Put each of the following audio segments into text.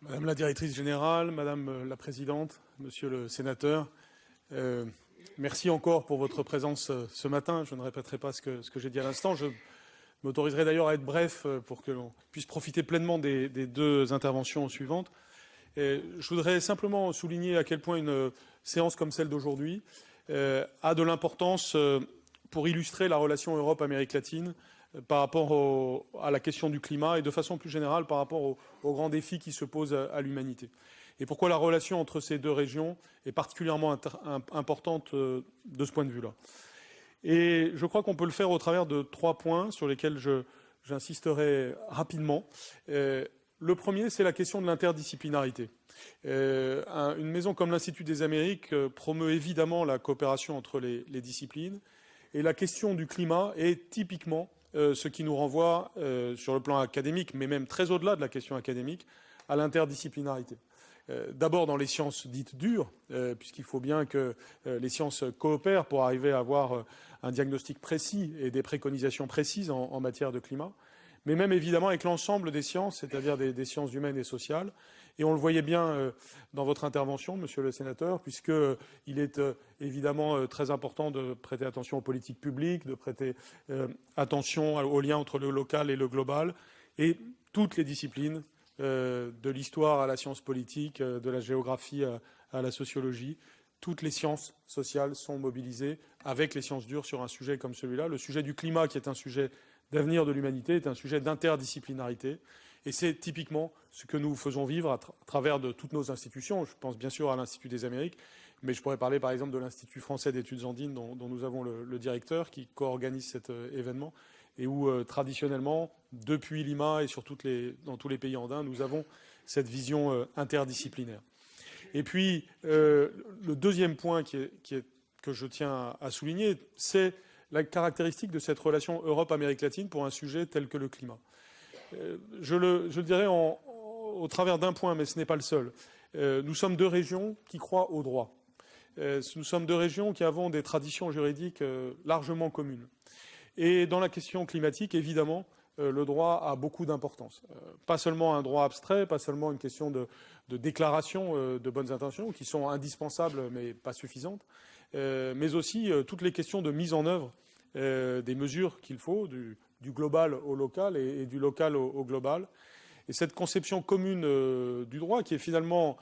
Madame la directrice générale, Madame la présidente, Monsieur le sénateur, merci encore pour votre présence ce matin. Je ne répéterai pas ce que j'ai dit à l'instant. Je m'autoriserai d'ailleurs à être bref pour que l'on puisse profiter pleinement des deux interventions suivantes. Je voudrais simplement souligner à quel point une séance comme celle d'aujourd'hui a de l'importance pour illustrer la relation Europe-Amérique latine par rapport à la question du climat et de façon plus générale par rapport aux grands défis qui se posent à l'humanité. Et pourquoi la relation entre ces deux régions est particulièrement importante de ce point de vue-là. Et je crois qu'on peut le faire au travers de 3 points sur lesquels j'insisterai rapidement. Le premier, c'est la question de l'interdisciplinarité. Une maison comme l'Institut des Amériques promeut évidemment la coopération entre les disciplines. Et la question du climat est typiquement ce qui nous renvoie, sur le plan académique, mais même très au-delà de la question académique, à l'interdisciplinarité. D'abord dans les sciences dites dures, puisqu'il faut bien que les sciences coopèrent pour arriver à avoir un diagnostic précis et des préconisations précises en matière de climat, mais même évidemment avec l'ensemble des sciences, c'est-à-dire des sciences humaines et sociales. Et on le voyait bien dans votre intervention, monsieur le sénateur, puisqu'il est évidemment très important de prêter attention aux politiques publiques, de prêter attention aux liens entre le local et le global, et toutes les disciplines, de l'histoire à la science politique, de la géographie à la sociologie, toutes les sciences sociales sont mobilisées avec les sciences dures sur un sujet comme celui-là. Le sujet du climat, qui est un sujet d'avenir de l'humanité, est un sujet d'interdisciplinarité. Et c'est typiquement ce que nous faisons vivre à travers de toutes nos institutions. Je pense bien sûr à l'Institut des Amériques, mais je pourrais parler par exemple de l'Institut français d'études andines dont nous avons le directeur qui co-organise cet événement et où traditionnellement, depuis Lima et dans tous les pays andins, nous avons cette vision interdisciplinaire. Et puis, le deuxième point que je tiens à souligner, c'est la caractéristique de cette relation Europe-Amérique latine pour un sujet tel que le climat. Je le dirais au travers d'un point, mais ce n'est pas le seul. Nous sommes deux régions qui croient au droit. Nous sommes deux régions qui avons des traditions juridiques largement communes. Et dans la question climatique, évidemment, le droit a beaucoup d'importance. Pas seulement un droit abstrait, pas seulement une question de déclaration de bonnes intentions, qui sont indispensables mais pas suffisantes, mais aussi toutes les questions de mise en œuvre des mesures qu'il faut, du global au local et du local au global. Et cette conception commune du droit, qui est finalement,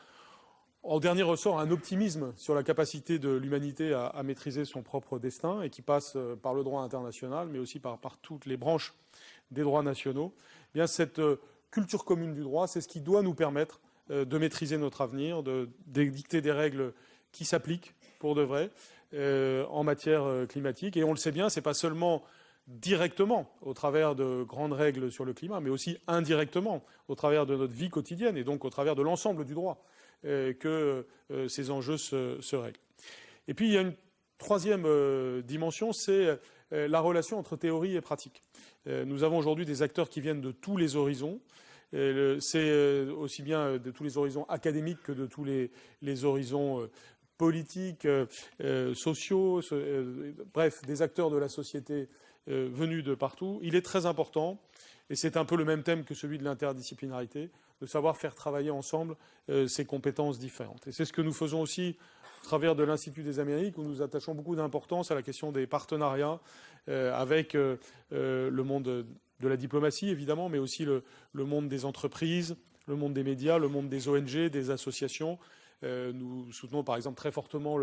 en dernier ressort, un optimisme sur la capacité de l'humanité à maîtriser son propre destin, et qui passe par le droit international, mais aussi par toutes les branches des droits nationaux. Eh bien, cette culture commune du droit, c'est ce qui doit nous permettre de maîtriser notre avenir, de dicter des règles qui s'appliquent pour de vrai en matière climatique. Et on le sait bien, c'est pas seulement directement au travers de grandes règles sur le climat, mais aussi indirectement au travers de notre vie quotidienne et donc au travers de l'ensemble du droit que ces enjeux se règlent. Et puis il y a une troisième dimension, c'est la relation entre théorie et pratique. Nous avons aujourd'hui des acteurs qui viennent de tous les horizons. C'est aussi bien de tous les horizons académiques que de tous les horizons politiques, sociaux, bref, des acteurs de la société venus de partout. Il est très important, et c'est un peu le même thème que celui de l'interdisciplinarité, de savoir faire travailler ensemble ces compétences différentes. Et c'est ce que nous faisons aussi au travers de l'Institut des Amériques, où nous attachons beaucoup d'importance à la question des partenariats avec le monde de la diplomatie, évidemment, mais aussi le monde des entreprises, le monde des médias, le monde des ONG, des associations. Nous soutenons par exemple très fortement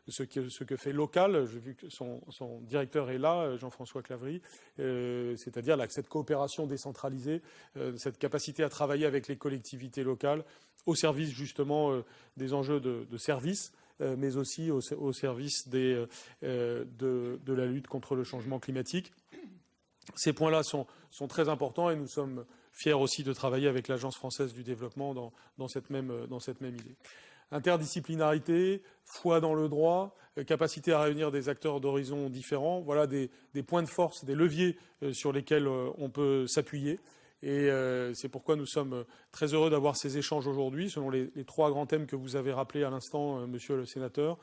ce que fait Local. J'ai vu que son directeur est là, Jean-François Claverie, c'est-à-dire cette coopération décentralisée, cette capacité à travailler avec les collectivités locales au service justement des enjeux de service, mais aussi au service de la lutte contre le changement climatique. Ces points-là sont très importants et nous sommes fiers aussi de travailler avec l'Agence française du développement dans cette même idée. Interdisciplinarité, foi dans le droit, capacité à réunir des acteurs d'horizons différents, voilà des points de force, des leviers sur lesquels on peut s'appuyer. Et c'est pourquoi nous sommes très heureux d'avoir ces échanges aujourd'hui, selon les 3 grands thèmes que vous avez rappelés à l'instant, monsieur le sénateur.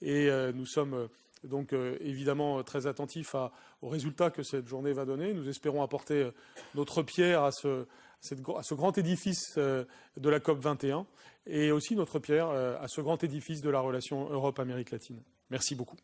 Et nous sommes donc évidemment très attentifs aux résultats que cette journée va donner. Nous espérons apporter notre pierre à à ce grand édifice de la COP 21 et aussi notre pierre à ce grand édifice de la relation Europe-Amérique latine. Merci beaucoup.